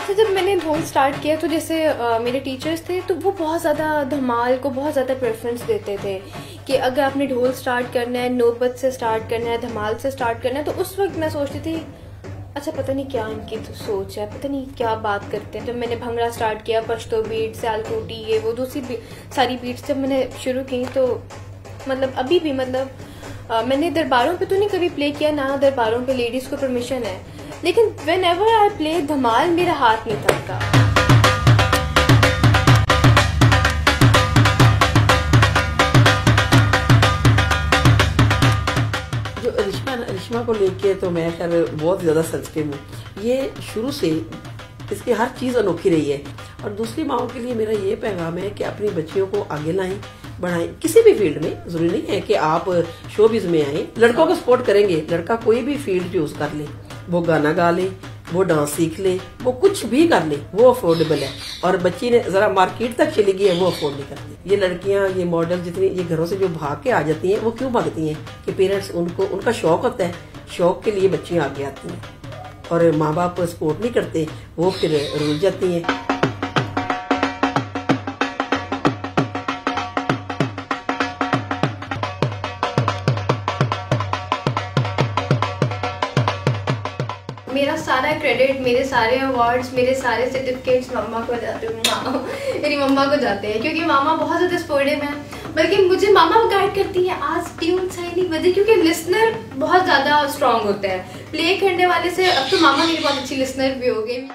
अच्छा, जब मैंने ढोल स्टार्ट किया तो जैसे मेरे टीचर्स थे तो वो बहुत ज़्यादा धमाल को बहुत ज़्यादा प्रेफरेंस देते थे कि अगर आपने ढोल स्टार्ट करना है, नौबत से स्टार्ट करना है, धमाल से स्टार्ट करना है। तो उस वक्त मैं सोचती थी अच्छा पता नहीं क्या इनकी तो सोच है, पता नहीं क्या बात करते हैं। जब मैंने भंगड़ा स्टार्ट किया, पश्तो बीट, सियालकोटी, ये वो दूसरी सारी बीट्स जब मैंने शुरू की तो मतलब अभी भी मतलब मैंने दरबारों पे तो नहीं कभी प्ले किया, ना दरबारों पे लेडीज़ को परमिशन है, लेकिन वेन एवर आई प्ले धमाल मेरा हाथ नहीं थकता। जो रिश्मा को लेके तो मैं खैर बहुत ज़्यादा सेंसिटिव हूँ। ये शुरू से इसकी हर चीज़ अनोखी रही है। और दूसरी माओं के लिए मेरा ये पैगाम है कि अपनी बच्चियों को आगे लाएं, बढ़ाएं। किसी भी फील्ड में, जरूरी नहीं है कि आप शोबिज में आए। लड़कों को सपोर्ट करेंगे, लड़का कोई भी फील्ड चूज कर ले, वो गाना गा ले, वो डांस सीख ले, वो कुछ भी कर ले, वो अफोर्डेबल है। और बच्ची ने जरा मार्केट तक चली गई है, वो अफोर्ड नहीं करती। ये लड़कियां, ये मॉडल जितनी ये घरों से जो भाग के आ जाती हैं, वो क्यों भागती हैं कि पेरेंट्स उनका शौक होता है, शौक के लिए बच्चियां आगे आती हैं और माँ बाप सपोर्ट नहीं करते, वो फिर रुल जाती हैं। मेरा सारा क्रेडिट, मेरे सारे अवार्ड्स, मेरे सारे सर्टिफिकेट्स मम्मा को जाते हैं, मेरी मम्मा को जाते हैं, क्योंकि मामा बहुत ज़्यादा सपोर्टिव हैं। बल्कि मुझे मामा गाइड करती है, आज ट्यून सही नहीं बजे, क्योंकि लिसनर बहुत ज़्यादा स्ट्रांग होता है प्ले करने वाले से। अब तो मामा मेरी बहुत अच्छी लिसनर भी हो गई।